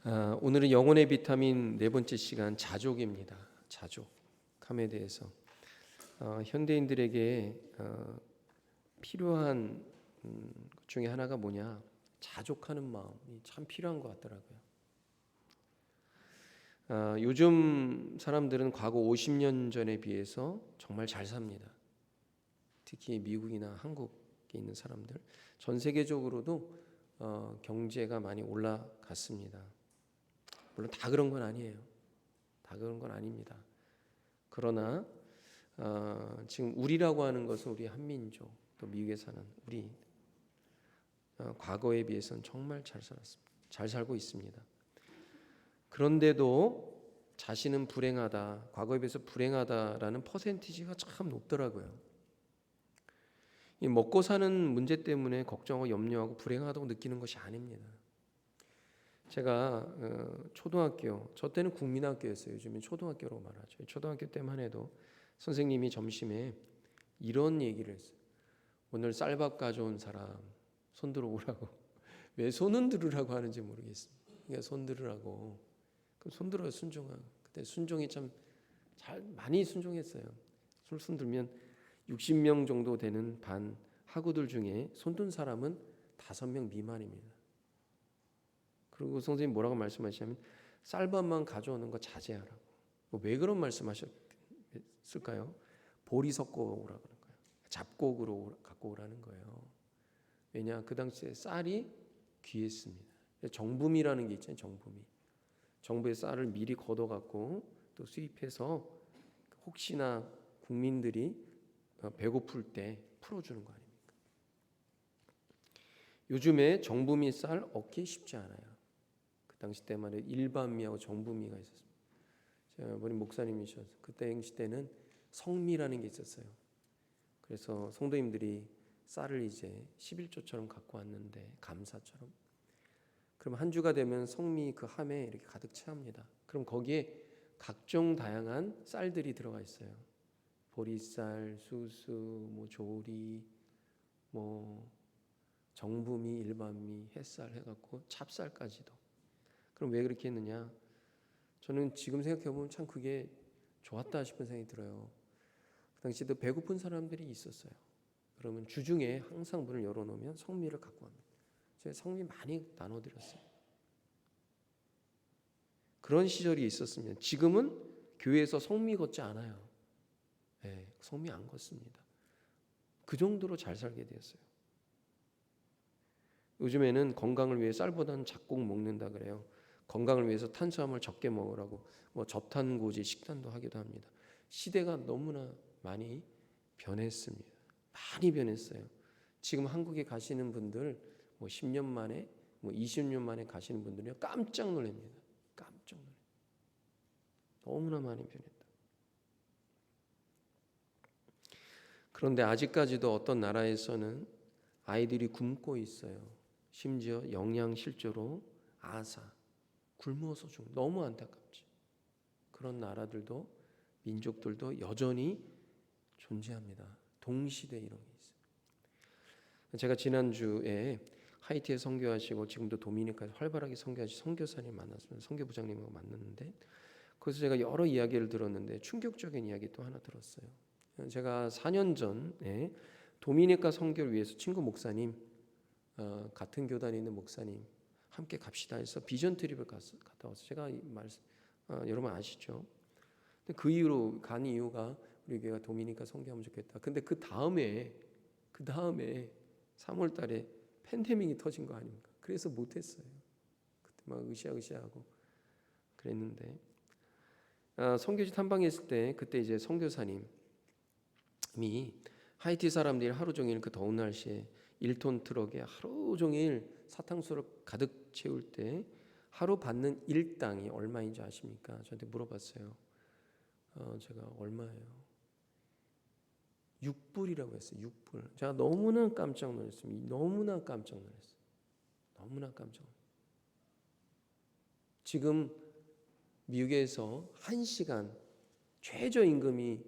오늘은 영혼의 비타민 네 번째 시간 자족입니다. 자족함에 대해서 현대인들에게 필요한 것 중에 하나가 뭐냐? 자족하는 마음이 참 필요한 것 같더라고요. 요즘 사람들은 과거 50년 전에 비해서 정말 잘 삽니다. 특히 미국이나 한국에 있는 사람들, 전 세계적으로도 경제가 많이 올라갔습니다. 물론 다 그런 건 아니에요. 다 그런 건 아닙니다. 그러나 지금 우리라고 하는 것은 우리 한민족, 또 미국에 사는 우리 과거에 비해서는 정말 잘 살았습니다. 잘 살고 있습니다. 그런데도 자신은 불행하다, 과거에 비해서 불행하다라는 퍼센티지가 참 높더라고요. 이 먹고 사는 문제 때문에 걱정하고 염려하고 불행하다고 느끼는 것이 아닙니다. 제가 초등학교, 저 때는 국민학교였어요. 요즘은 초등학교로 말하죠. 초등학교 때만 해도 선생님이 점심에 이런 얘기를 했어요. 오늘 쌀밥 가져온 사람 손 들어오라고. 왜 손은 들으라고 하는지 모르겠습니다. 그러니까 손 들으라고. 그럼 손 들어요, 순종하고. 그때 순종이 참 많이 순종했어요. 손 들면 60명 정도 되는 반 학우들 중에 손 든 사람은 5명 미만입니다. 그리고 선생님 뭐라고 말씀하시냐면 쌀밥만 가져오는 거 자제하라고. 왜 그런 말씀하셨을까요? 보리 섞어 오라고 그런 거예요. 잡곡으로 갖고 오라는 거예요. 왜냐? 그 당시에 쌀이 귀했습니다. 정부미라는 게 있잖아요. 정부의 쌀을 미리 걷어갖고 또 수입해서 혹시나 국민들이 배고플 때 풀어주는 거 아닙니까? 요즘에 정부미 쌀 얻기 쉽지 않아요. 그 당시 때만 해도 일반미하고 정부미가 있었습니다. 제가 아버님 목사님이셔서 그때 시대는 성미라는 게 있었어요. 그래서 성도님들이 쌀을 이제 11조처럼 갖고 왔는데 감사처럼. 그럼 한 주가 되면 성미 그 함에 이렇게 가득 채웁니다. 그럼 거기에 각종 다양한 쌀들이 들어가 있어요. 보리쌀, 수수, 뭐 조리, 뭐 정부미, 일반미, 햇쌀 해갖고 찹쌀까지도. 그럼 왜 그렇게 했느냐? 저는 지금 생각해보면 참 그게 좋았다 싶은 생각이 들어요. 그 당시에도 배고픈 사람들이 있었어요. 그러면 주중에 항상 문을 열어놓으면 성미를 갖고 갑니다. 제가 성미 많이 나눠드렸어요. 그런 시절이 있었으면 지금은 교회에서 성미 걷지 않아요. 네, 성미 안 걷습니다. 그 정도로 잘 살게 되었어요. 요즘에는 건강을 위해 쌀보다는 잡곡 먹는다 그래요. 건강을 위해서 탄수화물 적게 먹으라고 뭐 저탄고지 식단도 하기도 합니다. 시대가 너무나 많이 변했습니다. 많이 변했어요. 지금 한국에 가시는 분들 뭐 10년 만에 뭐 20년 만에 가시는 분들이 깜짝 놀랍니다. 깜짝 놀랍니다. 너무나 많이 변했다. 그런데 아직까지도 어떤 나라에서는 아이들이 굶고 있어요. 심지어 영양실조로 아사, 굶어서 너무 안타깝지. 그런 나라들도 민족들도 여전히 존재합니다. 동시대 이런 게 있어요. 제가 지난주에 하이티에 선교하시고 지금도 도미니카에 활발하게 선교하신 선교사님 만났습니다. 선교부장님하고 만났는데 거기서 제가 여러 이야기를 들었는데 충격적인 이야기 또 하나 들었어요. 제가 4년 전에 도미니카 선교를 위해서 친구 목사님, 같은 교단에 있는 목사님 함께 갑시다 해서 비전 트립을 갔다 와서 제가 여러분 아시죠? 근데 그 이후로 간 이유가 우리 교회가 도미니카 선교하면 좋겠다. 근데 그 다음에 3월 달에 팬데믹이 터진 거 아닙니까? 그래서 못했어요. 그때 막 으쌰으쌰하고 그랬는데 선교지 탐방했을 때 그때 이제 선교사님이 하이티 사람들이 하루 종일 그 더운 날씨에 1톤 트럭에 하루 종일 사탕수를 가득 채울 때 하루 받는 일당이 얼마인지 아십니까? 저한테 물어봤어요. 제가 얼마예요? 6불이라고 했어요. 6불. 제가 너무나 깜짝 놀랐습니다. 너무나 깜짝 놀랐어요. 지금 미국에서 1시간 최저임금이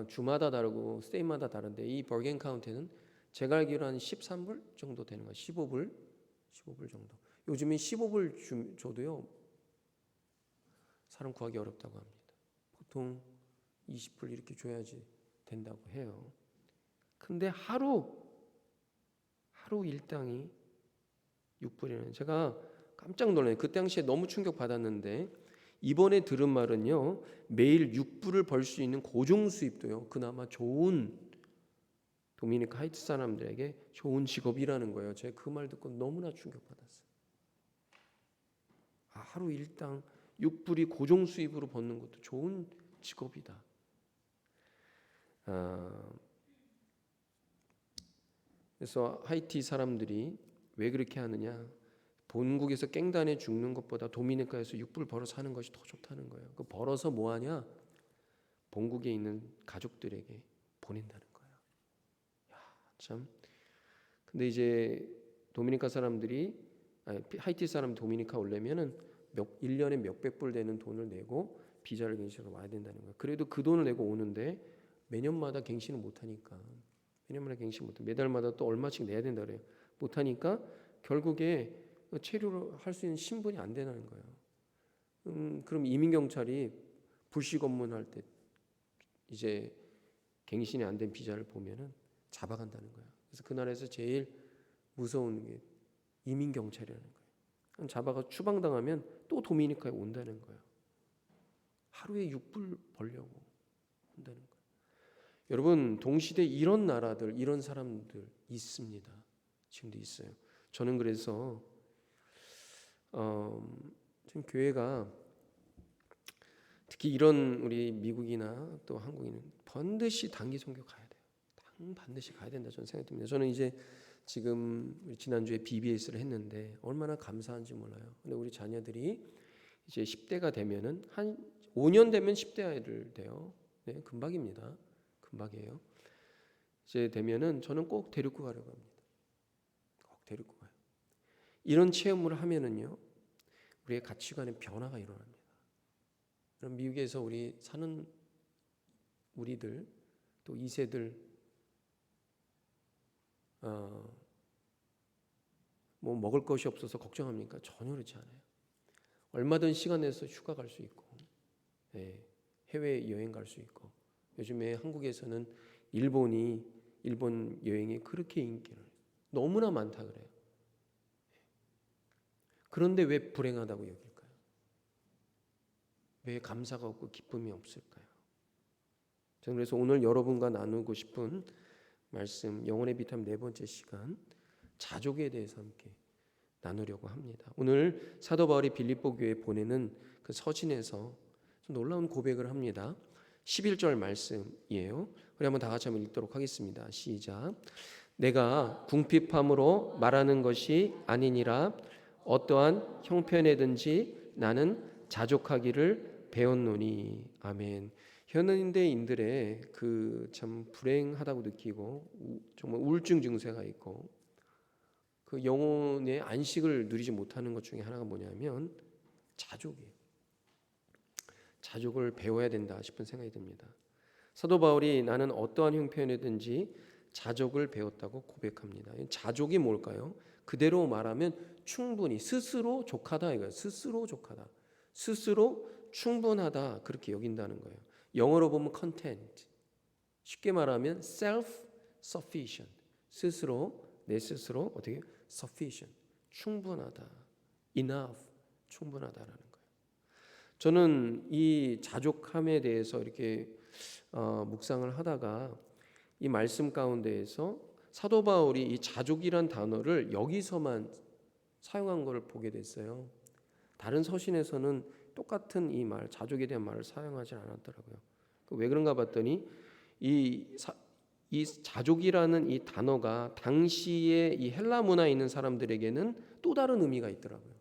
주마다 다르고 스테이마다 다른데 이 버겐 카운티는 제가 알기로 한 13불 정도 되는 거예요. 15불 정도. 요즘에 15불 줘도요 사람 구하기 어렵다고 합니다. 보통 20불 이렇게 줘야지 된다고 해요. 근데 하루 일당이 6불이라는, 제가 깜짝 놀라요. 그 당시에 너무 충격받았는데 이번에 들은 말은요, 매일 6불을 벌 수 있는 고정 수입도요 그나마 좋은 도미니카 하이티 사람들에게 좋은 직업이라는 거예요. 제가 그 말 듣고 너무나 충격받았어요. 하루 일당 6불이 고정 수입으로 버는 것도 좋은 직업이다. 그래서 하이티 사람들이 왜 그렇게 하느냐, 본국에서 깽단에 죽는 것보다 도미니카에서 6불 벌어서 하는 것이 더 좋다는 거예요. 그 벌어서 뭐 하냐, 본국에 있는 가족들에게 보낸다는 거예요. 참. 근데 이제 도미니카 사람들이, 하이티 사람 도미니카 오려면은 1년에 몇백 불 되는 돈을 내고 비자를 갱신해서 와야 된다는 거예요. 그래도 그 돈을 내고 오는데 매년마다 갱신을 못 하니까, 매달마다 또 얼마씩 내야 된다 그래요. 못 하니까 결국에 체류를 할 수 있는 신분이 안 되는 거예요. 그럼 이민 경찰이 불시 검문할 때 이제 갱신이 안 된 비자를 보면은 잡아간다는 거예요. 그래서 그 나라에서 제일 무서운 게 이민 경찰이라는 거예요. 잡아가 추방당하면 또 도미니카에 온다는 거예요. 하루에 6불 벌려고 온다는 거예요. 여러분, 동시대 이런 나라들, 이런 사람들 있습니다. 지금도 있어요. 저는 그래서 지금 교회가 특히 이런 우리 미국이나 또 한국인은 반드시 단기 선교 가야 돼요. 반드시 가야 된다 저는 생각됩니다. 저는 이제 지금 지난주에 BBS를 했는데 얼마나 감사한지 몰라요. 근데 우리 자녀들이 이제 10대가 되면은 한 5년 되면 10대 아이들 돼요. 네, 금방입니다. 금방이에요. 이제 되면은 저는 꼭 데리고 가려고 합니다. 꼭 데리고 가요. 이런 체험을 하면은요, 우리의 가치관의 변화가 일어납니다. 그럼 미국에서 우리 사는 우리들 또 2세들 뭐 먹을 것이 없어서 걱정합니까? 전혀 그렇지 않아요. 얼마든 시간 내서 휴가 갈 수 있고, 해외 여행 갈 수 있고, 요즘에 한국에서는 일본 여행이 그렇게 인기를 너무나 많다 그래요. 그런데 왜 불행하다고 여길까요? 왜 감사가 없고 기쁨이 없을까요? 저는 그래서 오늘 여러분과 나누고 싶은 말씀, 영혼의 비타민 4번째 시간, 자족에 대해서 함께 나누려고 합니다. 오늘 사도 바울이 빌립보 교회에 보내는 그 서신에서 좀 놀라운 고백을 합니다. 11절 말씀이에요. 우리 한번 다 같이 한번 읽도록 하겠습니다. 시작. 내가 궁핍함으로 말하는 것이 아니니라. 어떠한 형편에든지 나는 자족하기를 배웠노니. 아멘. 현대인들의 그 참 불행하다고 느끼고 정말 우울증 증세가 있고 그 영혼의 안식을 누리지 못하는 것 중에 하나가 뭐냐면 자족이에요. 자족을 배워야 된다 싶은 생각이 듭니다. 사도 바울이 나는 어떠한 형편이든지 자족을 배웠다고 고백합니다. 자족이 뭘까요? 그대로 말하면 충분히 스스로 족하다 이거예요. 스스로 족하다. 스스로 충분하다 그렇게 여긴다는 거예요. 영어로 보면 content. 쉽게 말하면 self-sufficient. 내 스스로 어떻게 sufficient. 충분하다. enough. 충분하다라는 거예요. 저는 이 자족함에 대해서 이렇게 묵상을 하다가 이 말씀 가운데에서 사도 바울이 이 자족이란 단어를 여기서만 사용한 것을 보게 됐어요. 다른 서신에서는 똑같은 이 말, 자족에 대한 말을 사용하지 않았더라고요. 왜 그런가 봤더니 이 자족이라는 이 단어가 당시에 이 헬라 문화에 있는 사람들에게는 또 다른 의미가 있더라고요.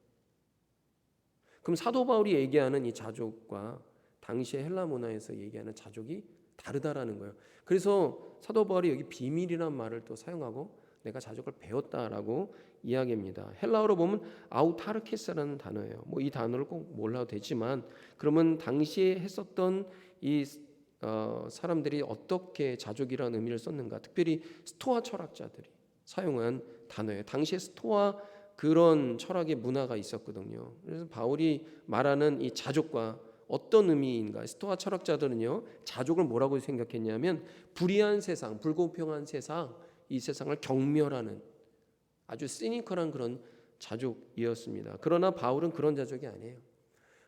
그럼 사도 바울이 얘기하는 이 자족과 당시의 헬라 문화에서 얘기하는 자족이 다르다라는 거예요. 그래서 사도 바울이 여기 비밀이란 말을 또 사용하고 내가 자족을 배웠다라고 이야기합니다. 헬라어로 보면 아우타르케스라는 단어예요. 뭐 이 단어를 꼭 몰라도 되지만 그러면 당시에 했었던 이 사람들이 어떻게 자족이라는 의미를 썼는가? 특별히 스토아 철학자들이 사용한 단어예요. 당시에 스토아 그런 철학의 문화가 있었거든요. 그래서 바울이 말하는 이 자족과 어떤 의미인가? 스토아 철학자들은요, 자족을 뭐라고 생각했냐면 불의한 세상, 불공평한 세상, 이 세상을 경멸하는 아주 시니컬한 그런 자족이었습니다. 그러나 바울은 그런 자족이 아니에요.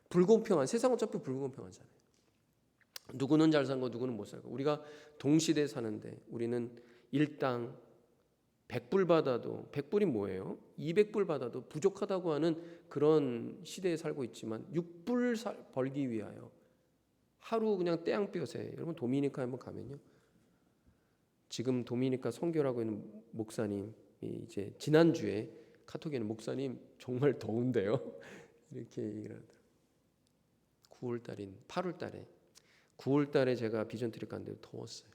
불공평한 세상, 어차피 불공평하잖아요. 누구는 잘 살고 누구는 못 살고, 우리가 동시대에 사는데 우리는 일당 100불 받아도, 100불이 뭐예요? 200불 받아도 부족하다고 하는 그런 시대에 살고 있지만 6불 벌기 위하여 하루 그냥 떼양볕에, 여러분 도미니카 한번 가면요, 지금 도미니카 선교라고 있는 목사님이 이제 지난주에 카톡에는 목사님 정말 더운데요 이렇게 얘기를 하더라고요. 9월달인 8월달에 9월달에 제가 비전 트립 갔는데 더웠어요.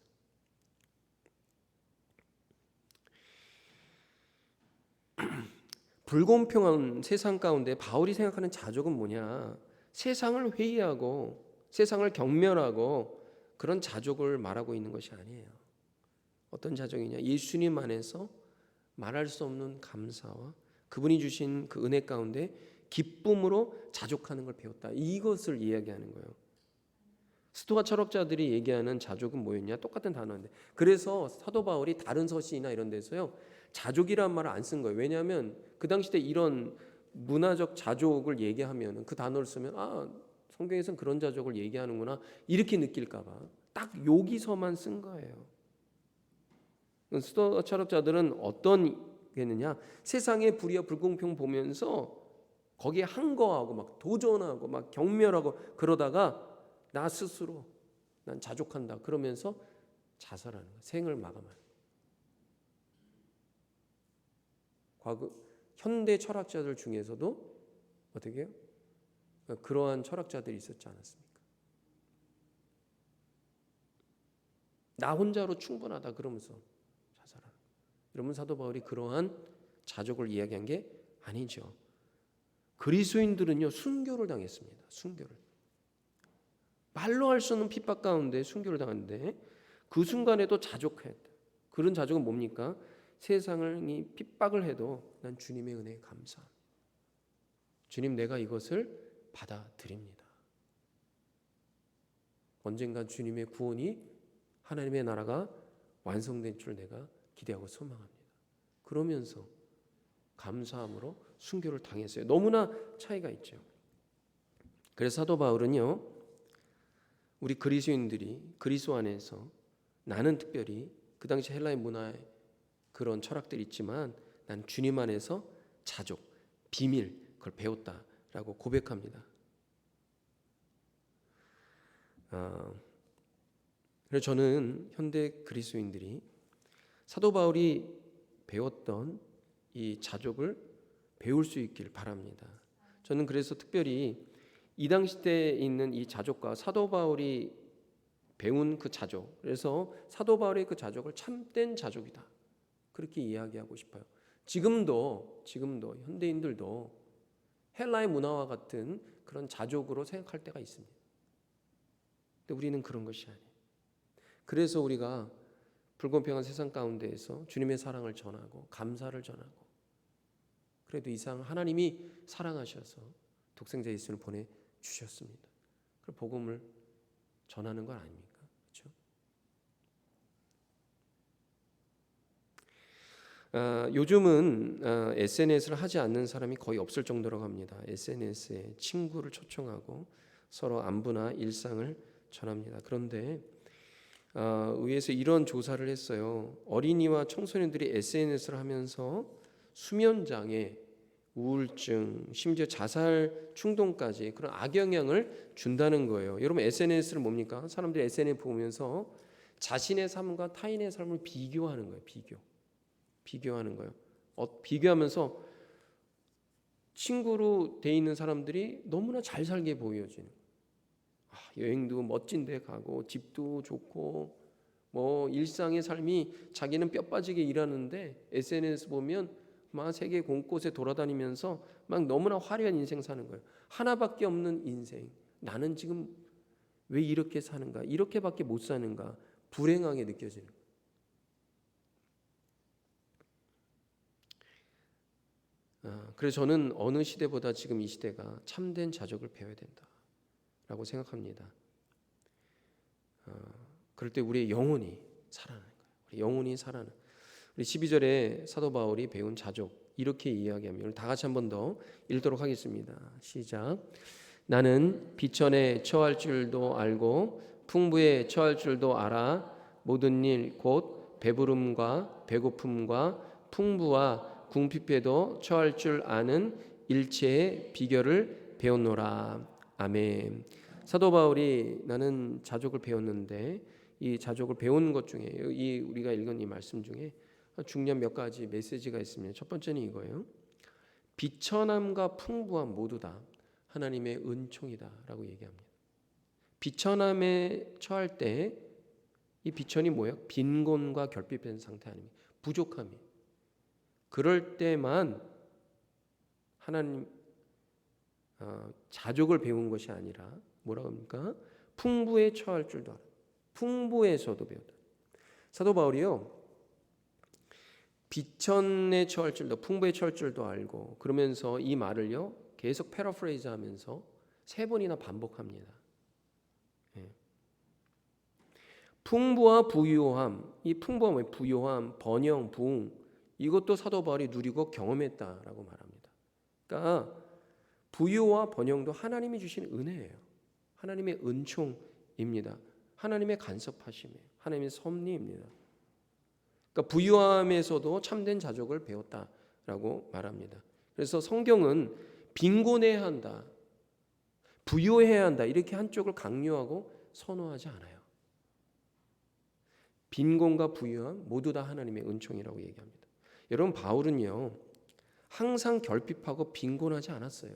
불공평한 세상 가운데 바울이 생각하는 자족은 뭐냐? 세상을 회의하고 세상을 경멸하고 그런 자족을 말하고 있는 것이 아니에요. 어떤 자족이냐? 예수님 안에서 말할 수 없는 감사와 그분이 주신 그 은혜 가운데 기쁨으로 자족하는 걸 배웠다. 이것을 이야기하는 거예요. 스토아 철학자들이 얘기하는 자족은 뭐였냐? 똑같은 단어인데, 그래서 사도 바울이 다른 서신이나 이런 데서요 자족이라는 말을 안 쓴 거예요. 왜냐하면 그 당시 때 이런 문화적 자족을 얘기하면 그 단어를 쓰면 성경에서는 그런 자족을 얘기하는구나 이렇게 느낄까 봐 딱 여기서만 쓴 거예요. 스토아 철학자들은 어떤 게느냐? 세상의 불의와 불공평 보면서 거기에 항거하고 막 도전하고 막 경멸하고 그러다가 나 스스로 난 자족한다 그러면서 자살하는 거예요. 생을 마감하는. 과거 현대 철학자들 중에서도 어떻게 해요? 그러한 철학자들이 있었지 않았습니까? 나 혼자로 충분하다 그러면서 자살하는. 여러분, 사도 바울이 그러한 자족을 이야기한 게 아니죠. 그리스도인들은요 순교를 당했습니다. 순교를. 말로 할 수 없는 핍박 가운데 순교를 당했는데 그 순간에도 자족했다. 그런 자족은 뭡니까? 세상을 핍박을 해도 난 주님의 은혜에 감사합니다. 주님, 내가 이것을 받아들입니다. 언젠가 주님의 구원이, 하나님의 나라가 완성된 줄 내가 기대하고 소망합니다. 그러면서 감사함으로 순교를 당했어요. 너무나 차이가 있죠. 그래서 사도 바울은요, 우리 그리스도인들이 그리스도 안에서, 나는 특별히 그 당시 헬라의 문화에 그런 철학들이 있지만 난 주님 안에서 자족, 비밀, 그걸 배웠다라고 고백합니다. 그래서 저는 현대 그리스도인들이 사도 바울이 배웠던 이 자족을 배울 수 있길 바랍니다. 저는 그래서 특별히 이 당시 때에 있는 이 자족과 사도 바울이 배운 그 자족, 그래서 사도 바울의 그 자족을 참된 자족이다, 그렇게 이야기하고 싶어요. 지금도 현대인들도 헬라의 문화와 같은 그런 자족으로 생각할 때가 있습니다. 근데 우리는 그런 것이 아니에요. 그래서 우리가 불공평한 세상 가운데에서 주님의 사랑을 전하고 감사를 전하고, 그래도 이상 하나님이 사랑하셔서 독생자 예수를 보내주셨습니다. 그 복음을 전하는 건 아닙니까? 그렇죠? 요즘은 SNS를 하지 않는 사람이 거의 없을 정도라고 합니다. SNS에 친구를 초청하고 서로 안부나 일상을 전합니다. 그런데 의회에서 이런 조사를 했어요. 어린이와 청소년들이 SNS를 하면서 수면장애, 우울증, 심지어 자살 충동까지 그런 악영향을 준다는 거예요. 여러분, SNS를 뭡니까? 사람들이 SNS 보면서 자신의 삶과 타인의 삶을 비교하는 거예요. 비교하는 거예요. 비교하면서 친구로 돼 있는 사람들이 너무나 잘 살게 보여지는. 여행도 멋진 데 가고 집도 좋고 뭐 일상의 삶이, 자기는 뼈 빠지게 일하는데 SNS 보면 막 세계 곳곳에 돌아다니면서 막 너무나 화려한 인생 사는 거예요. 하나밖에 없는 인생. 나는 지금 왜 이렇게 사는가? 이렇게밖에 못 사는가? 불행하게 느껴지는 거예요. 그래서 저는 어느 시대보다 지금 이 시대가 참된 자족을 배워야 된다라고 생각합니다. 그럴 때 우리의 영혼이 살아나는 거예요. 우리 영혼이 살아나는. 우리 12절에 사도 바울이 배운 자족 이렇게 이야기하면 오늘 다 같이 한 번 더 읽도록 하겠습니다. 시작. 나는 비천에 처할 줄도 알고 풍부에 처할 줄도 알아. 모든 일 곧 배부름과 배고픔과 풍부와 궁핍에도 처할 줄 아는 일체의 비결을 배웠노라. 아멘. 사도 바울이 나는 자족을 배웠는데 이 자족을 배우는 것 중에 이 우리가 읽은 이 말씀 중에 중요한 몇 가지 메시지가 있습니다. 첫 번째는 이거예요. 비천함과 풍부함 모두 다 하나님의 은총이다라고 얘기합니다. 비천함에 처할 때 이 비천이 뭐예요? 빈곤과 결핍된 상태 아닙니까? 부족함이. 그럴 때만 하나님 자족을 배운 것이 아니라 뭐라고 합니까? 풍부에 처할 줄도 알아. 풍부에서도 배웠다. 사도 바울이요. 비천에 처할 줄도 풍부에 처할 줄도 알고 그러면서 이 말을요. 계속 패러프레이즈 하면서 3번이나 반복합니다. 풍부와 부유함, 이 풍부함, 부유함, 번영, 부흥 이것도 사도 바울이 누리고 경험했다라고 말합니다. 그러니까 부유와 번영도 하나님이 주신 은혜예요. 하나님의 은총입니다. 하나님의 간섭하심이에요. 하나님의 섭리입니다. 그러니까 부유함에서도 참된 자족을 배웠다라고 말합니다. 그래서 성경은 빈곤해야 한다, 부유해야 한다 이렇게 한쪽을 강요하고 선호하지 않아요. 빈곤과 부유함 모두 다 하나님의 은총이라고 얘기합니다. 여러분 바울은요 항상 결핍하고 빈곤하지 않았어요.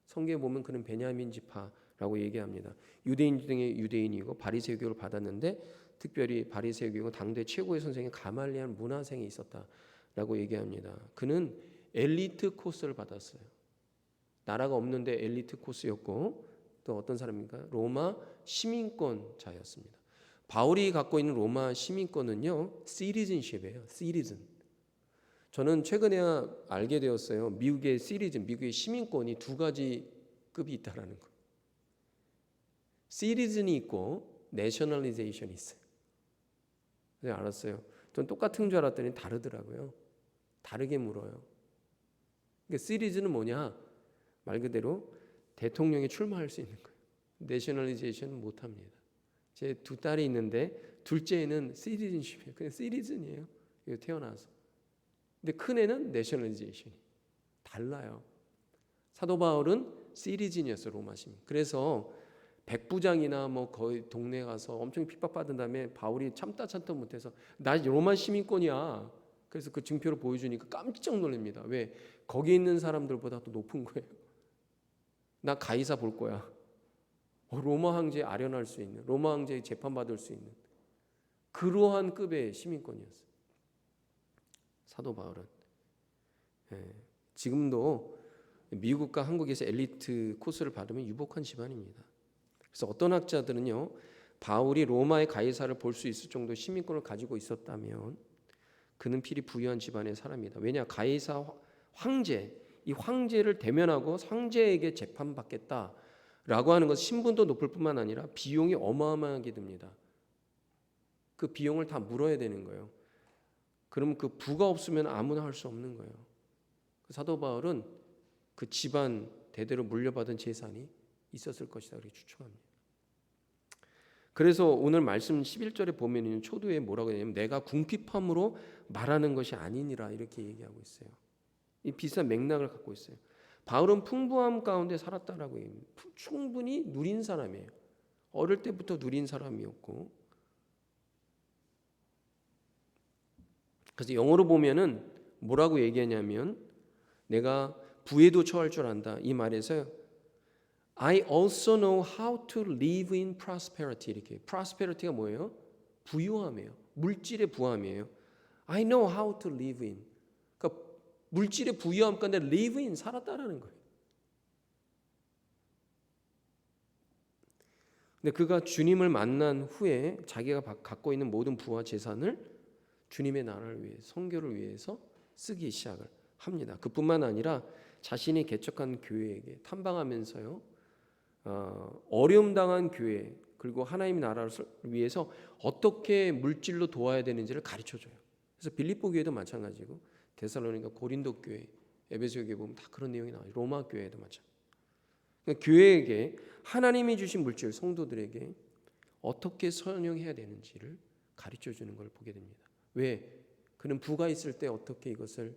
성경에 보면 그는 베냐민 지파라고 얘기합니다. 유대인 중에 유대인이고 바리새교 교육을 받았는데 특별히 바리새교 교육은 당대 최고의 선생인 가말리엘 문화생이 있었다라고 얘기합니다. 그는 엘리트 코스를 받았어요. 나라가 없는데 엘리트 코스였고 또 어떤 사람입니까? 로마 시민권자였습니다. 바울이 갖고 있는 로마 시민권은요 시리즌십이에요. 시리즌. 저는 최근에 알게 되었어요. 미국의 시리즌, 미국의 시민권이 2가지 급이 있다라는 거. 시리즌이 있고 내셔널리제이션이 있어요. 그래서 알았어요. 전 똑같은 줄 알았더니 다르더라고요. 다르게 물어요. 그러니까 시리즌은 뭐냐? 말 그대로 대통령에 출마할 수 있는 거예요. 내셔널리제이션은 못합니다. 제 2딸이 있는데 둘째는 시리즌십이에요. 그냥 시리즌이에요. 태어나서. 근데 큰애는 내셔널리제이션이 달라요. 사도 바울은 시리즌이었어요. 로마 시민. 그래서 백부장이나 뭐 거의 동네 가서 엄청 핍박받은 다음에 바울이 참다 못해서 나 로마 시민권이야. 그래서 그 증표를 보여주니까 깜짝 놀랍니다. 왜? 거기 있는 사람들보다 더 높은 거예요. 나 가이사 볼 거야. 로마 황제에 아련할 수 있는, 로마 황제에 재판받을 수 있는 그러한 급의 시민권이었어요. 사도 바울은 지금도 미국과 한국에서 엘리트 코스를 받으면 유복한 집안입니다. 그래서 어떤 학자들은요, 바울이 로마의 가이사를 볼 수 있을 정도 시민권을 가지고 있었다면 그는 필히 부유한 집안의 사람이다. 왜냐? 가이사 황제, 이 황제를 대면하고 황제에게 재판받겠다라고 하는 것은 신분도 높을 뿐만 아니라 비용이 어마어마하게 듭니다. 그 비용을 다 물어야 되는 거예요. 그럼 그 부가 없으면 아무나 할 수 없는 거예요. 사도 바울은 그 집안 대대로 물려받은 재산이 있었을 것이다 그렇게 추측합니다. 그래서 오늘 말씀 11절에 보면 초두에 뭐라고 하냐면 내가 궁핍함으로 말하는 것이 아니니라 이렇게 얘기하고 있어요. 이 비슷한 맥락을 갖고 있어요. 바울은 풍부함 가운데 살았다라고 얘기합니다. 충분히 누린 사람이에요. 어릴 때부터 누린 사람이었고, 그래서 영어로 보면은 뭐라고 얘기하냐면 내가 부에도 처할 줄 안다 이 말에서 I also know how to live in prosperity 이렇게. prosperity가 뭐예요? 부유함이에요. 물질의 부함이에요. I know how to live in. 그러니까 물질의 부유함 가운데 live in 살았다라는 거예요. 근데 그가 주님을 만난 후에 자기가 갖고 있는 모든 부와 재산을 주님의 나라를 위해 선교를 위해서 쓰기 시작을 합니다. 그뿐만 아니라 자신이 개척한 교회에게 탐방하면서요, 어려움 당한 교회 그리고 하나님의 나라를 위해서 어떻게 물질로 도와야 되는지를 가르쳐줘요. 그래서 빌립보 교회도 마찬가지고 데살로니가 고린도 교회, 에베소 교회 보면 다 그런 내용이 나와요. 로마 교회도 마찬가지. 그러니까 교회에게 하나님이 주신 물질, 성도들에게 어떻게 선용해야 되는지를 가르쳐주는 걸 보게 됩니다. 왜? 그는 부가 있을 때 어떻게 이것을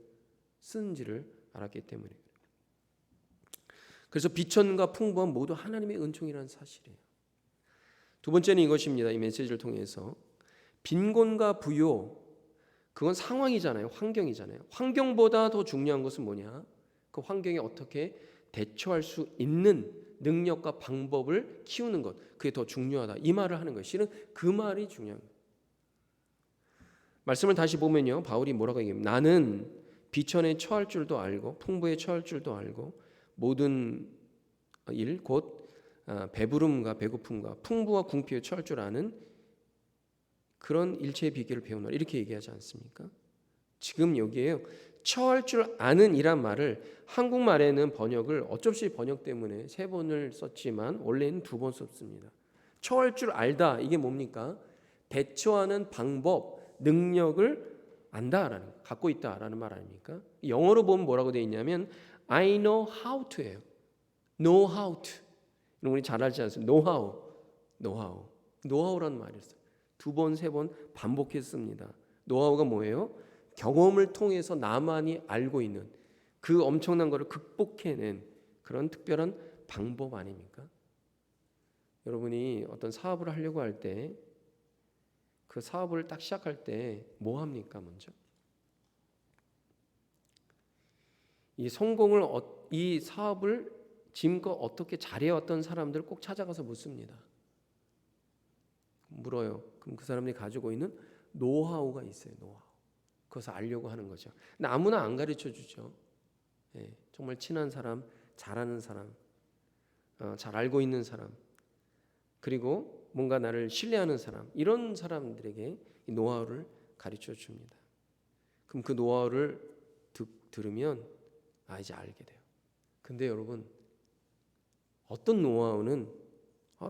쓰는지를 알았기 때문에. 그래서 비천과 풍부한 모두 하나님의 은총이라는 사실이에요. 두 번째는 이것입니다. 이 메시지를 통해서 빈곤과 부요, 그건 상황이잖아요. 환경이잖아요. 환경보다 더 중요한 것은 뭐냐? 그 환경에 어떻게 대처할 수 있는 능력과 방법을 키우는 것, 그게 더 중요하다. 이 말을 하는 것이 실은 그 말이 중요한 거예요. 말씀을 다시 보면요, 바울이 뭐라고 얘기합니까? 나는 비천에 처할 줄도 알고 풍부에 처할 줄도 알고 모든 일 곧 배부름과 배고픔과 풍부와 궁핍에 처할 줄 아는 그런 일체의 비결을 배우노라 이렇게 얘기하지 않습니까? 지금 여기에요, 처할 줄 아는 이란 말을 한국말에는 번역을 어쩔 수 없이 번역 때문에 3번을 썼지만 원래는 2번 썼습니다. 처할 줄 알다, 이게 뭡니까? 대처하는 방법, 능력을 안다라는, 갖고 있다라는 말 아닙니까? 영어로 보면 뭐라고 되어 있냐면 I know how to예요. know how to. 이런 우리 잘 알지 않습니까? 노하우라는 말이 있어요. 2번, 3번 반복했습니다. 노하우가 뭐예요? 경험을 통해서 나만이 알고 있는 그 엄청난 것을 극복해낸 그런 특별한 방법 아닙니까? 여러분이 어떤 사업을 하려고 할 때 그 사업을 딱 시작할 때 뭐 합니까? 먼저 이 사업을 지금껏 어떻게 잘해왔던 사람들 꼭 찾아가서 묻습니다. 물어요. 그럼 그 사람들이 가지고 있는 노하우가 있어요. 노하우. 그것을 알려고 하는 거죠. 근데 아무나 안 가르쳐 주죠. 예, 정말 친한 사람, 잘하는 사람, 잘 알고 있는 사람, 그리고 뭔가 나를 신뢰하는 사람, 이런 사람들에게 이 노하우를 가르쳐 줍니다. 그럼 그 노하우를 들으면 이제 알게 돼요. 근데 여러분, 어떤 노하우는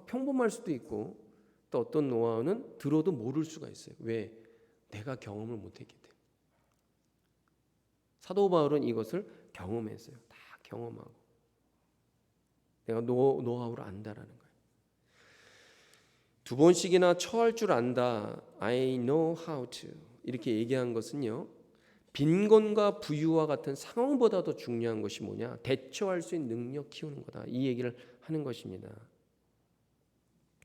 평범할 수도 있고 또 어떤 노하우는 들어도 모를 수가 있어요. 왜? 내가 경험을 못했기 때문에. 사도 바울은 이것을 경험했어요. 다 경험하고 내가 노하우를 안다라는 거예요. 2번씩이나 처할 줄 안다, I know how to 이렇게 얘기한 것은요, 빈곤과 부유와 같은 상황보다도 중요한 것이 뭐냐? 대처할 수 있는 능력 키우는 거다. 이 얘기를 하는 것입니다.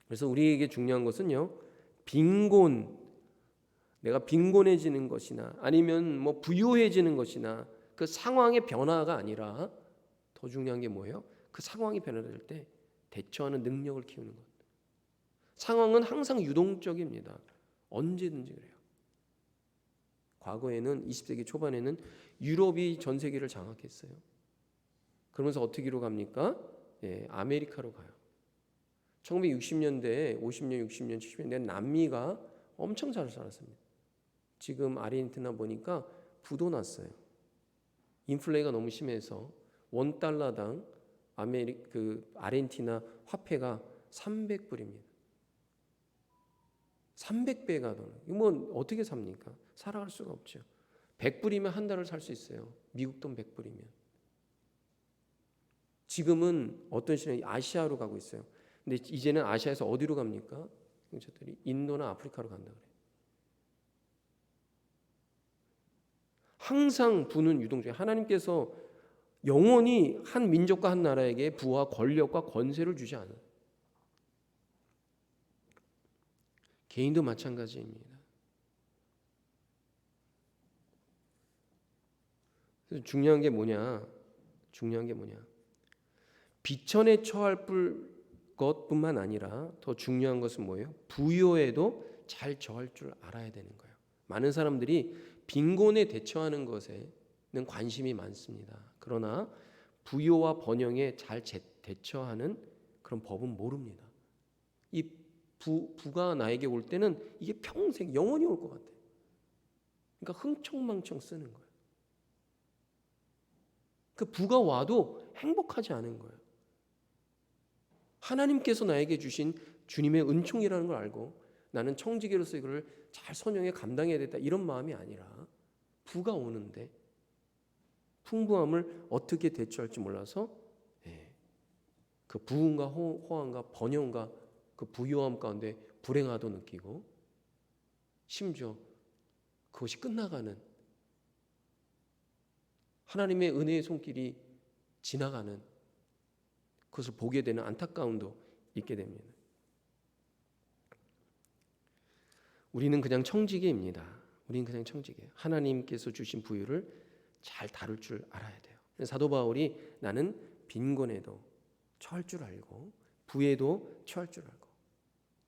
그래서 우리에게 중요한 것은요, 내가 빈곤해지는 것이나 아니면 뭐 부유해지는 것이나 그 상황의 변화가 아니라 더 중요한 게 뭐예요? 그 상황이 변화될 때 대처하는 능력을 키우는 것. 상황은 항상 유동적입니다. 언제든지 그래요. 과거에는 20세기 초반에는 유럽이 전 세계를 장악했어요. 그러면서 어떻게로 갑니까? 아메리카로 가요. 1960년대에 50년, 60년, 70년대 남미가 엄청 잘 살았습니다. 지금 아르헨티나 보니까 부도 났어요. 인플레가 너무 심해서 $1당 아르헨티나 화폐가 300불입니다. 300배가 더. 이건 어떻게 삽니까? 살아갈 수가 없죠. 100불이면 한 달을 살 수 있어요. 미국 돈 100불이면. 지금은 어떤 시대에 아시아로 가고 있어요. 근데 이제는 아시아에서 어디로 갑니까? 저들이 인도나 아프리카로 간다 그래요. 항상 부는 유동적이에요. 하나님께서 영원히 한 민족과 한 나라에게 부와 권력과 권세를 주지 않아요. 개인도 마찬가지입니다. 그래서 중요한 게 뭐냐? 비천에 처할 것뿐만 아니라 더 중요한 것은 뭐예요? 부요에도 잘 처할 줄 알아야 되는 거예요. 많은 사람들이 빈곤에 대처하는 것에는 관심이 많습니다. 그러나 부요와 번영에 잘 대처하는 그런 법은 모릅니다. 이 부가 나에게 올 때는 이게 평생 영원히 올 것 같아요. 그러니까 흥청망청 쓰는 거예요. 그 부가 와도 행복하지 않은 거예요. 하나님께서 나에게 주신 주님의 은총이라는 걸 알고 나는 청지기로서 이걸 잘 선용해 감당해야 되겠다 이런 마음이 아니라 부가 오는데 풍부함을 어떻게 대처할지 몰라서 그 부흥과 호황과 번영과 그 부유함 가운데 불행하도 느끼고 심지어 그것이 끝나가는 하나님의 은혜의 손길이 지나가는 그것을 보게 되는 안타까움도 있게 됩니다. 우리는 그냥 청지기입니다. 우리는 그냥 청지기예요. 하나님께서 주신 부유를 잘 다룰 줄 알아야 돼요. 사도 바울이 나는 빈곤에도 처할 줄 알고 부에도 처할 줄 알고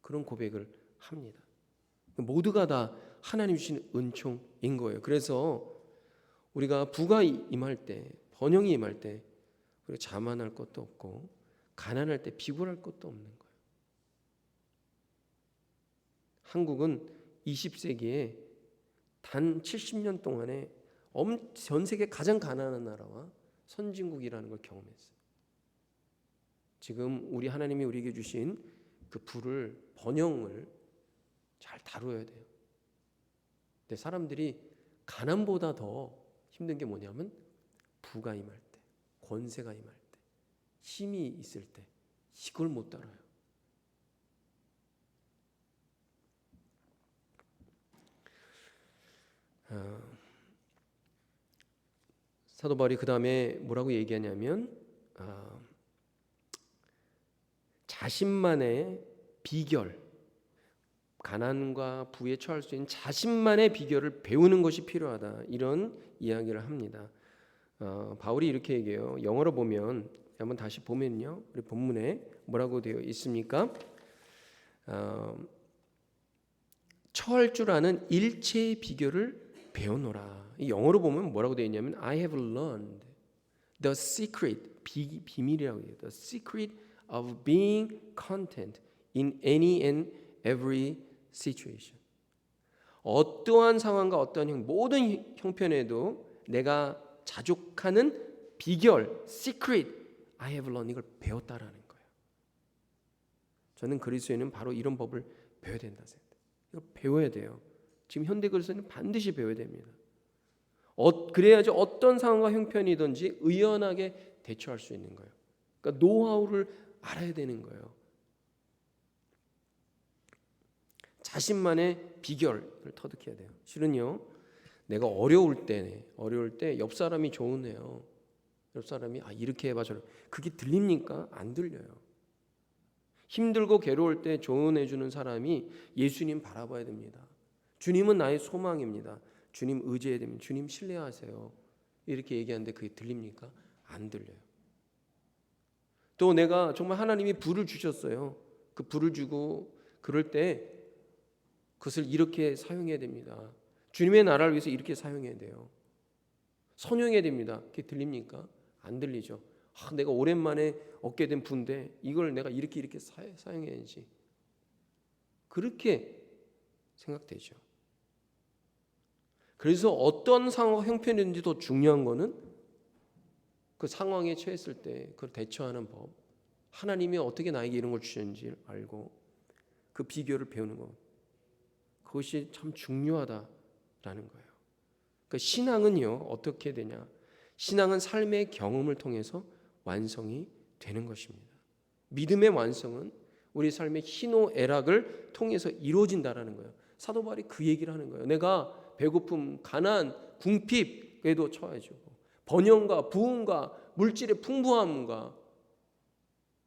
그런 고백을 합니다. 모두가 다 하나님 주신 은총인 거예요. 그래서 우리가 부가 임할 때, 번영이 임할 때 우리가 자만할 것도 없고 가난할 때 비굴할 것도 없는 거예요. 한국은 20세기에 단 70년 동안에 전 세계 가장 가난한 나라와 선진국이라는 걸 경험했어요. 지금 우리 하나님이 우리에게 주신 그 부를 번영을 잘 다루어야 돼요. 근데 사람들이 가난보다 더 힘든 게 뭐냐면 부가 임할 때, 권세가 임할 때, 힘이 있을 때 이걸 못 다뤄요. 사도 바울이 그 다음에 뭐라고 얘기하냐면 자신만의 비결, 가난과 부에 처할 수 있는 자신만의 비결을 배우는 것이 필요하다 이런 이야기를 합니다. 바울이 이렇게 얘기해요. 영어로 보면 한번 다시 보면요, 우리 본문에 뭐라고 되어 있습니까? 처할 줄 아는 일체의 비결을 배워노라. 이 영어로 보면 뭐라고 되어 있냐면 I have learned the secret, 비밀이라고 해요. The secret of being content in any and every situation. 어떠한 상황과 어떠한 모든 형편에도 내가 자족하는 비결, secret, I have learned 이걸 배웠다라는 거예요. 저는 그리스도인은 바로 이런 법을 배워야 된다 생각해요. 이걸 배워야 돼요. 지금 현대 그리스도인은 반드시 배워야 됩니다. 그래야지 어떤 상황과 형편이든지 의연하게 대처할 수 있는 거예요. 그러니까 노하우를 알아야 되는 거예요. 자신만의 비결을 터득해야 돼요. 실은요, 내가 어려울 때 옆 사람이 조언해요. 옆 사람이 이렇게 해봐 저렇게. 그게 들립니까? 안 들려요. 힘들고 괴로울 때 조언해 주는 사람이 예수님 바라봐야 됩니다. 주님은 나의 소망입니다. 주님 의지해야 됩니다. 주님 신뢰하세요. 이렇게 얘기하는데 그게 들립니까? 안 들려요. 또 내가 정말 하나님이 부를 주셨어요. 그 부를 주고 그럴 때 그것을 이렇게 사용해야 됩니다. 주님의 나라를 위해서 이렇게 사용해야 돼요. 선용해야 됩니다. 그게 들립니까? 안 들리죠. 내가 오랜만에 얻게 된 부인데 이걸 내가 이렇게 사용해야지. 그렇게 생각되죠. 그래서 어떤 상황 형편이든지 더 중요한 거는 그 상황에 처했을 때 그걸 대처하는 법, 하나님이 어떻게 나에게 이런 걸 주셨는지 알고 그 비결을 배우는 것, 그것이 참 중요하다라는 거예요. 그러니까 신앙은요 어떻게 되냐? 신앙은 삶의 경험을 통해서 완성이 되는 것입니다. 믿음의 완성은 우리 삶의 희노애락을 통해서 이루어진다라는 거예요. 사도 바울이 그 얘기를 하는 거예요. 내가 배고픔, 가난, 궁핍에도 처해지고 번영과 부흥과 물질의 풍부함과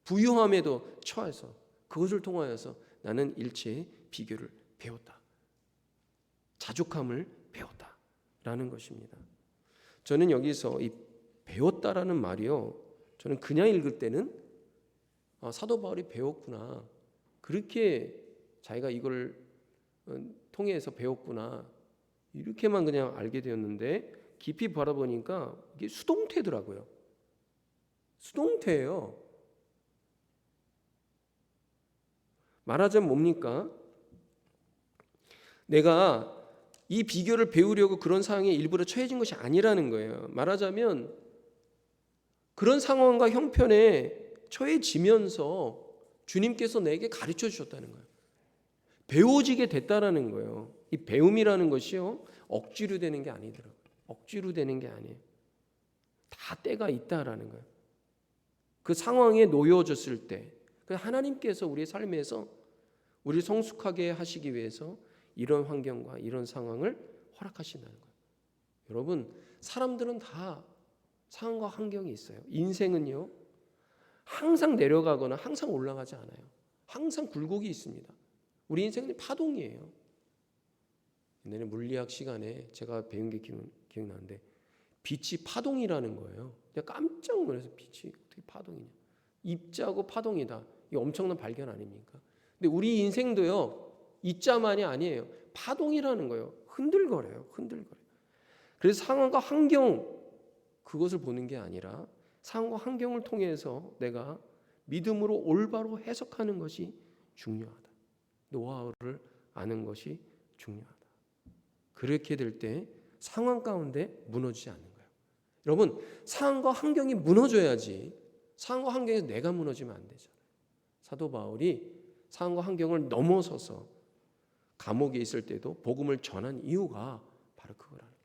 부유함에도 처해서 그것을 통하여서 나는 일체의 비결을 배웠다. 자족함을 배웠다라는 것입니다. 저는 여기서 이 배웠다라는 말이요, 저는 그냥 읽을 때는 사도 바울이 배웠구나, 그렇게 자기가 이걸 통해서 배웠구나 이렇게만 그냥 알게 되었는데 깊이 바라보니까 이게 수동태더라고요. 수동태예요. 말하자면 뭡니까? 내가 이 비결을 배우려고 그런 상황에 일부러 처해진 것이 아니라는 거예요. 말하자면 그런 상황과 형편에 처해지면서 주님께서 내게 가르쳐 주셨다는 거예요. 배워지게 됐다라는 거예요. 이 배움이라는 것이요, 억지로 되는 게 아니더라고요. 억지로 되는 게 아니에요. 다 때가 있다라는 거예요. 그 상황에 놓여졌을 때 하나님께서 우리의 삶에서 우리를 성숙하게 하시기 위해서 이런 환경과 이런 상황을 허락하신다는 거예요. 여러분, 사람들은 다 상황과 환경이 있어요. 인생은요, 항상 내려가거나 항상 올라가지 않아요. 항상 굴곡이 있습니다. 우리 인생은 파동이에요. 옛날에 물리학 시간에 제가 배운 게 기억나는데, 빛이 파동이라는 거예요. 내가 깜짝 놀라서 빛이 어떻게 파동이냐. 입자고 파동이다. 이 엄청난 발견 아닙니까? 근데 우리 인생도요, 입자만이 아니에요. 파동이라는 거예요. 흔들거려요. 흔들거려요. 그래서 상황과 환경, 그것을 보는 게 아니라 상황과 환경을 통해서 내가 믿음으로 올바로 해석하는 것이 중요하다. 노하우를 아는 것이 중요하다. 그렇게 될 때 상황 가운데 무너지지 않는 거예요. 여러분, 상황과 환경이 무너져야지 상황과 환경에서 내가 무너지면 안 되잖아요. 사도 바울이 상황과 환경을 넘어서서 감옥에 있을 때도 복음을 전한 이유가 바로 그거라는 거예요.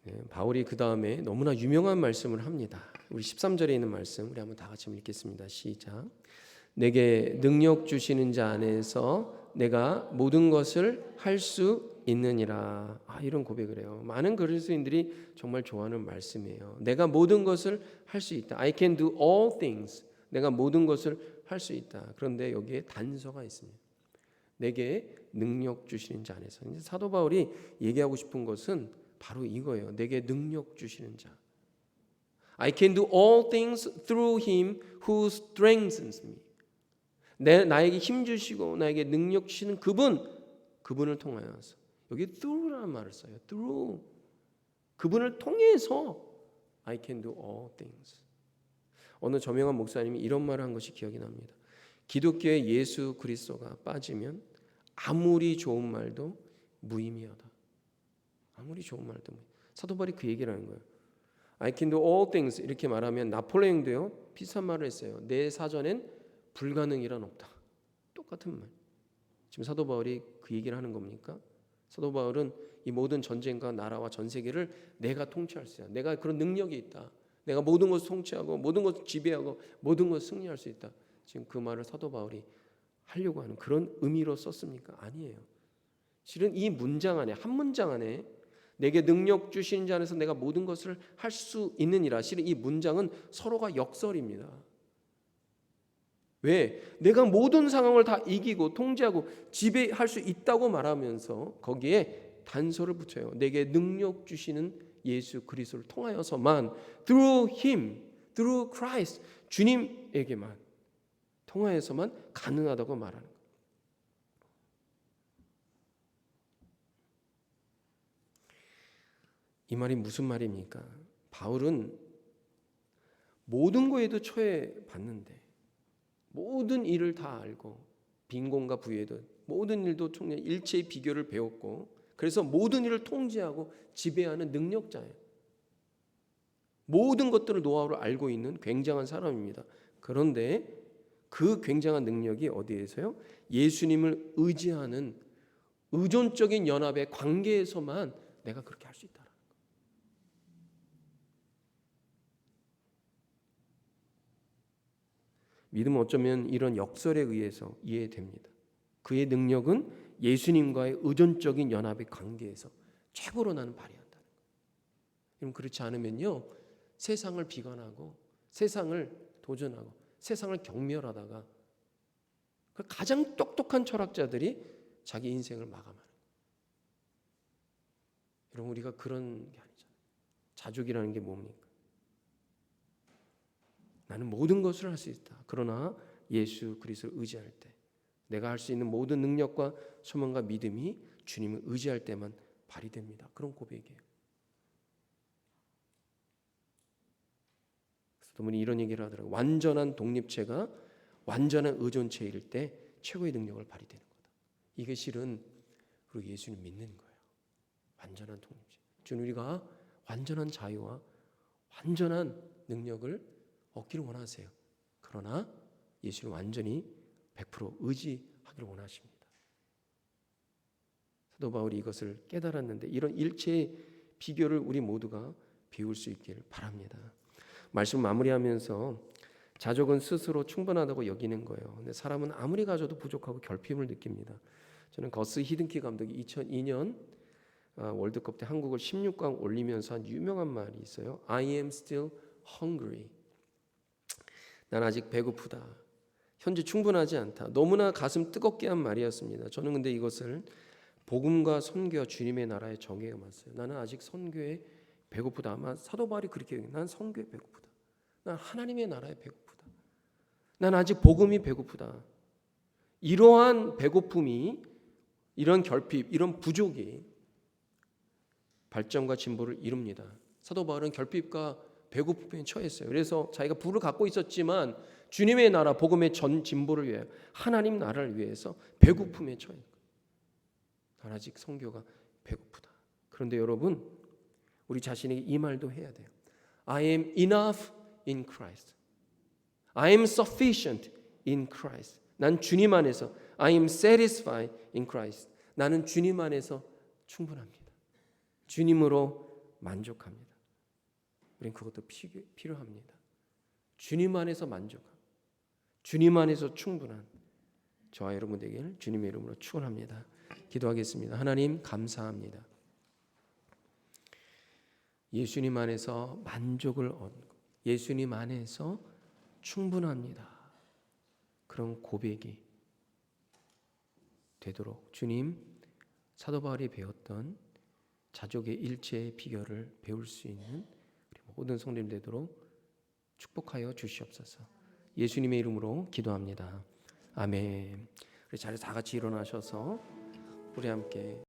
네, 바울이 그 다음에 너무나 유명한 말씀을 합니다. 우리 13절에 있는 말씀 우리 한번 다 같이 읽겠습니다. 시작. 내게 능력 주시는 자 안에서 내가 모든 것을 할 수 있느니라. 이런 고백을 해요. 많은 그리스도인들이 정말 좋아하는 말씀이에요. 내가 모든 것을 할 수 있다. I can do all things. 내가 모든 것을 할 수 있다. 그런데 여기에 단서가 있습니다. 내게 능력 주시는 자 안에서. 사도 바울이 얘기하고 싶은 것은 바로 이거예요. 내게 능력 주시는 자. I can do all things through him who strengthens me. 나에게 힘 주시고 나에게 능력 주시는 그분을 통하여서. 여기 through라는 말을 써요. through. 그분을 통해서 I can do all things. 어느 저명한 목사님이 이런 말을 한 것이 기억이 납니다. 기독교에 예수 그리스도가 빠지면 아무리 좋은 말도 무의미하다. 아무리 좋은 말도 사도 바울이 그 얘기를 하는 거예요. I can do all things 이렇게 말하면 나폴레옹도요 비슷한 말을 했어요. 내 사전엔 불가능이란 없다. 똑같은 말. 지금 사도 바울이 그 얘기를 하는 겁니까? 사도 바울은 이 모든 전쟁과 나라와 전 세계를 내가 통치할 수 있다. 내가 그런 능력이 있다. 내가 모든 것을 통치하고 모든 것을 지배하고 모든 것을 승리할 수 있다. 지금 그 말을 사도 바울이 하려고 하는 그런 의미로 썼습니까? 아니에요. 실은 이 문장 안에 한 문장 안에 내게 능력 주시는 자 안에서 내가 모든 것을 할 수 있느니라. 실은 이 문장은 서로가 역설입니다. 왜? 내가 모든 상황을 다 이기고 통제하고 지배할 수 있다고 말하면서 거기에 단서를 붙여요. 내게 능력 주시는 예수 그리스도를 통하여서만 through him, through Christ, 주님에게만 통하여서만 가능하다고 말하는 거예요. 이 말이 무슨 말입니까? 바울은 모든 거에도 처해봤는데 모든 일을 다 알고 빈곤과 부에도 모든 일도 일체의 비결을 배웠고 그래서 모든 일을 통제하고 지배하는 능력자예요. 모든 것들을 노하우를 알고 있는 굉장한 사람입니다. 그런데 그 굉장한 능력이 어디에서요? 예수님을 의지하는 의존적인 연합의 관계에서만 내가 그렇게 할 수 있다. 믿음은 어쩌면 이런 역설에 의해서 이해됩니다. 그의 능력은 예수님과의 의존적인 연합의 관계에서 최고로 나는 발휘한다는 거예요. 여러분 그렇지 않으면요 세상을 비관하고 세상을 도전하고 세상을 경멸하다가 가장 똑똑한 철학자들이 자기 인생을 마감하는 거예요. 여러분 우리가 그런 게 아니잖아요. 자족이라는 게 뭡니까? 나는 모든 것을 할 수 있다. 그러나 예수 그리스도를 의지할 때 내가 할 수 있는 모든 능력과 소망과 믿음이 주님을 의지할 때만 발휘됩니다. 그런 고백이에요. 그래서 분이 이런 얘기를 하더라고요. 완전한 독립체가 완전한 의존체일 때 최고의 능력을 발휘되는 거다. 이게 실은 우리 예수님 믿는 거예요. 완전한 독립심. 주는 우리가 완전한 자유와 완전한 능력을 얻기를 원하세요. 그러나 예수를 완전히 100% 의지하기를 원하십니다. 사도 바울이 이것을 깨달았는데 이런 일체의 비결을 우리 모두가 배울 수 있기를 바랍니다. 말씀 마무리하면서 자족은 스스로 충분하다고 여기는 거예요. 근데 사람은 아무리 가져도 부족하고 결핍을 느낍니다. 저는 거스 히든키 감독이 2002년 월드컵 때 한국을 16강 올리면서 한 유명한 말이 있어요. I am still hungry. 난 아직 배고프다. 현재 충분하지 않다. 너무나 가슴 뜨겁게 한 말이었습니다. 저는 근데 이것을 복음과 선교와 주님의 나라의 정의에 맞어요. 나는 아직 선교에 배고프다. 아마 사도 바울이 그렇게 얘기해요. 난 선교에 배고프다. 난 하나님의 나라에 배고프다. 난 아직 복음이 배고프다. 이러한 배고픔이, 이런 결핍, 이런 부족이 발전과 진보를 이룹니다. 사도 바울은 결핍과 배고픔에 처했어요. 그래서 자기가 부를 갖고 있었지만 주님의 나라, 복음의 전 진보를 위해 하나님 나라를 위해서 배고픔에 처했어요. 난 아직 선교가 배고프다. 그런데 여러분, 우리 자신에게 이 말도 해야 돼요. I am enough in Christ. I am sufficient in Christ. 난 주님 안에서 I am satisfied in Christ. 나는 주님 안에서 충분합니다. 주님으로 만족합니다. 우리는 그것도 필요합니다. 주님 안에서 만족하고 주님 안에서 충분한 저와 여러분 되길 주님의 이름으로 축원합니다. 기도하겠습니다. 하나님 감사합니다. 예수님 안에서 만족을 얻고 예수님 안에서 충분합니다. 그런 고백이 되도록 주님, 사도 바울이 배웠던 자족의 일체의 비결을 배울 수 있는 우리 모든 성도님 되도록 축복하여 주시옵소서. 예수님의 이름으로 기도합니다. 아멘. 우리 자리에 다 같이 일어나셔서 우리 함께